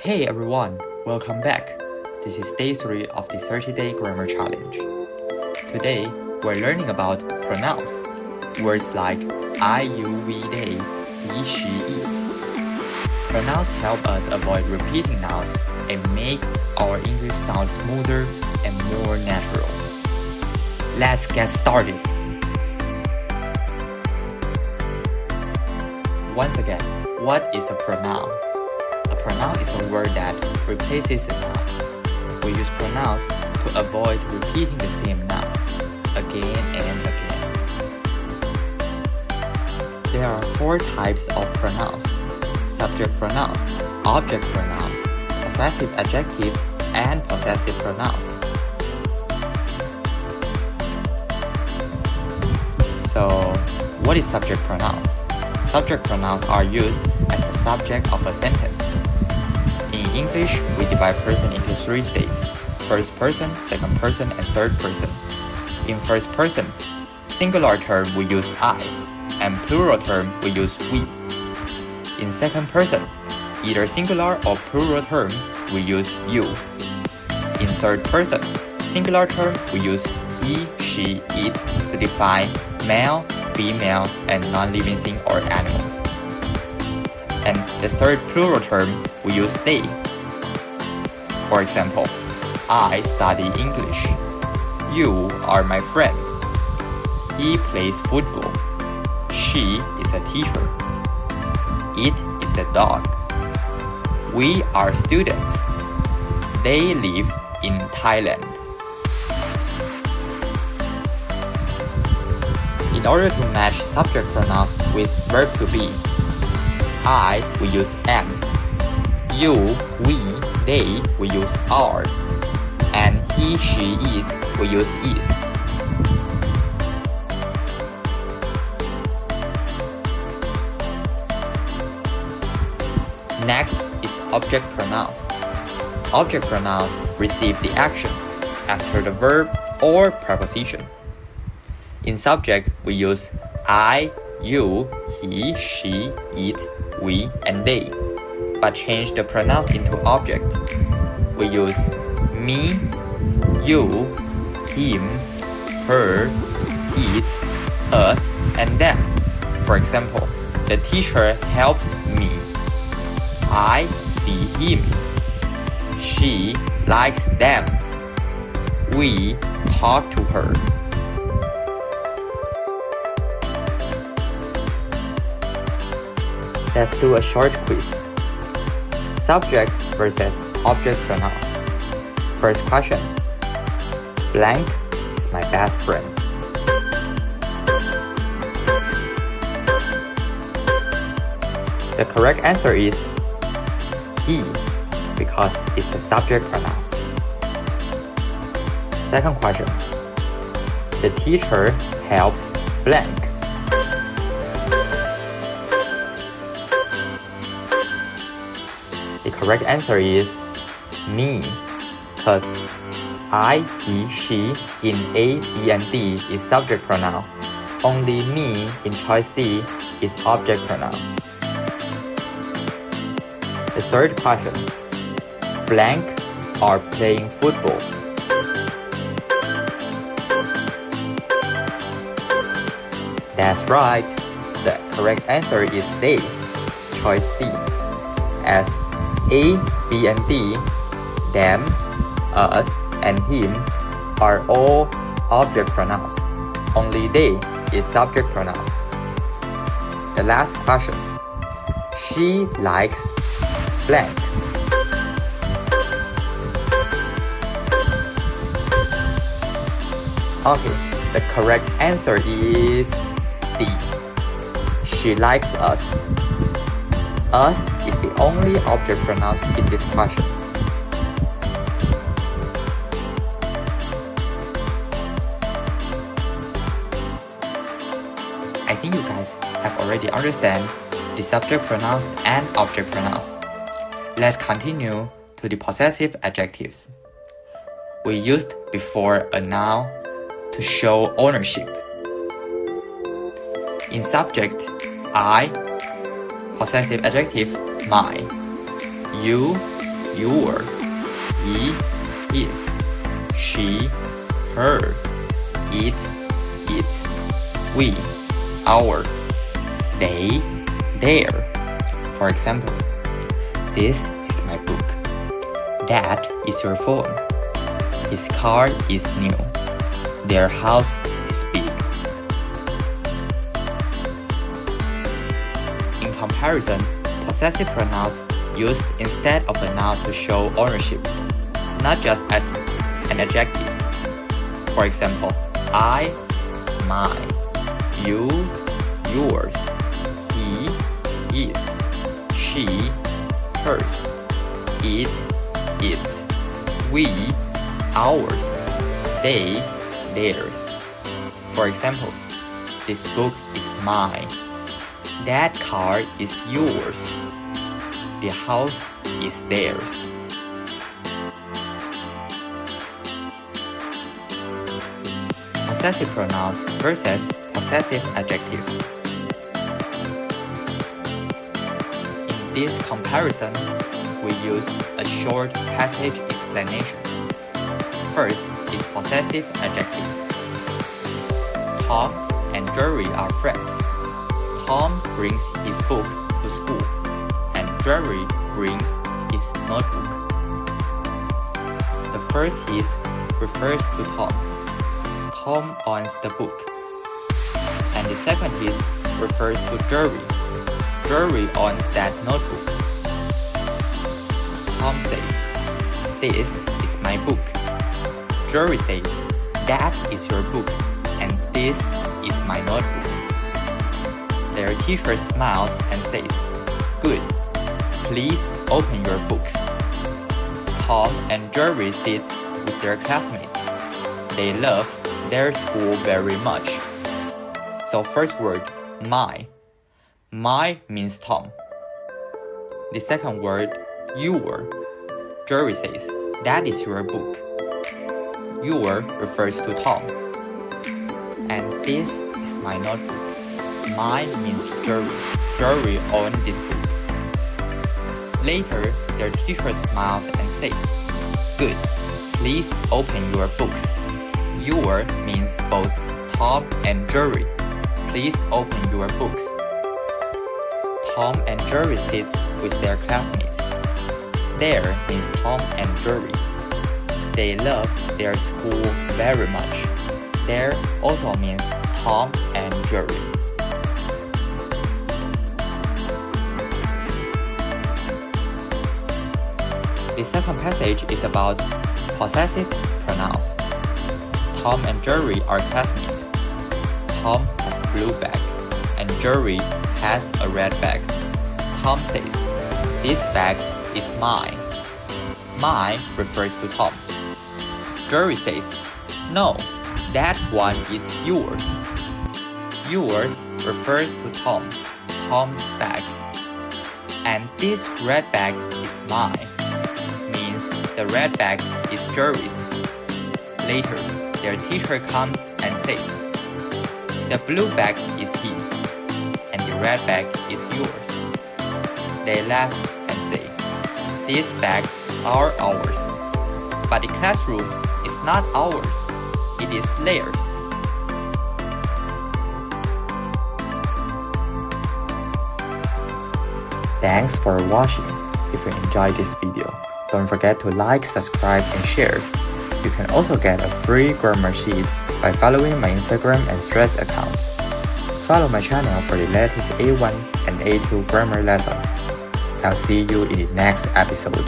Hey everyone, welcome back. This is day 3 of the 30-day grammar challenge. Today, we're learning about pronouns. Words like I, you, we, they, he, she, it. Pronouns help us avoid repeating nouns and make our English sound smoother and more natural. Let's get started. Once again, what is a pronoun? A pronoun is a word that replaces a noun. We use pronouns to avoid repeating the same noun again and again. There are 4 types of pronouns: subject pronouns, object pronouns, possessive adjectives, and possessive pronouns. So, what is subject pronouns? Subject pronouns are used as the subject of a sentence. In English, we divide person into 3 states: first person, second person, and third person. In first person, singular term we use I, and plural term we use we. In second person, either singular or plural term we use you. In third person, singular term we use he, she, it to define male, female, and non-living thing or animals. And the third plural term we use they. For example, I study English. You are my friend. He plays football. She is a teacher. It is a dog. We are students. They live in Thailand. In order to match subject pronouns with verb to be, I we use am, you, we, they we use are, and he, she, it we use is. Next is object pronouns. Object pronouns receive the action after the verb or preposition. In subject, we use I, you, he, she, it, we, and they, but change the pronouns into object. We use me, you, him, her, it, us, and them. For example, the teacher helps me. I see him. She likes them. We talk to her. Let's do a short quiz. Subject versus object pronouns. First question. Blank is my best friend. The correct answer is he, because it's the subject pronoun. Second question. The teacher helps blank. The correct answer is me, because I, he, she in A, B, and D is subject pronoun. Only me in choice C is object pronoun. The third question. Blank are playing football. That's right. The correct answer is they, choice C, as A, B, and D, them, us, and him are all object pronouns. Only they is subject pronouns. The last question. She likes blank. Okay, the correct answer is D. She likes us. Us is the only object pronoun in this question. I think you guys have already understand the subject pronouns and object pronouns. Let's continue to the possessive adjectives. We used before a noun to show ownership. In subject, I, possessive adjective my, you, your, he, his, she, her, it, its, we, our, they, their. For examples, this is my book. That is your phone. His car is new. Their house is big. In comparison, possessive pronouns used instead of a noun to show ownership, not just as an adjective. For example, I, mine, you, yours, he, his, she, hers, it, its, we, ours, they, theirs. For examples, this book is mine. That car is yours. The house is theirs. Possessive pronouns versus possessive adjectives. In this comparison, we use a short passage explanation. First is possessive adjectives. Tom and Jerry are friends. Tom brings his book to school, and Jerry brings his notebook. The first his refers to Tom. Tom owns the book. And the second his refers to Jerry. Jerry owns that notebook. Tom says, "This is my book." Jerry says, "That is your book, and this is my notebook." Their teacher smiles and says, "Good. Please open your books." Tom and Jerry sit with their classmates. They love their school very much. So first word, my. My means Tom. The second word, your. Jerry says, "That is your book." Your refers to Tom. And this is my notebook. My means Jerry. Jerry owns this book. Later, their teacher smiles and says, "Good. Please open your books." Your means both Tom and Jerry. Please open your books. Tom and Jerry sit with their classmates. Their means Tom and Jerry. They love their school very much. Their also means Tom and Jerry. The second passage is about possessive pronouns. Tom and Jerry are classmates. Tom has a blue bag, and Jerry has a red bag. Tom says, "This bag is mine." Mine refers to Tom. Jerry says, "No, that one is yours." Yours refers to Tom, Tom's bag. And this red bag is mine, means the red bag is Jerry's. Later, their teacher comes and says, "The blue bag is his, and the red bag is yours." They laugh and say, "These bags are ours, but the classroom is not ours, it is theirs." Thanks for watching. If you enjoyed this video, don't forget to like, subscribe, and share. You can also get a free grammar sheet by following my Instagram and Threads accounts. Follow my channel for the latest A1 and A2 grammar lessons. I'll see you in the next episode.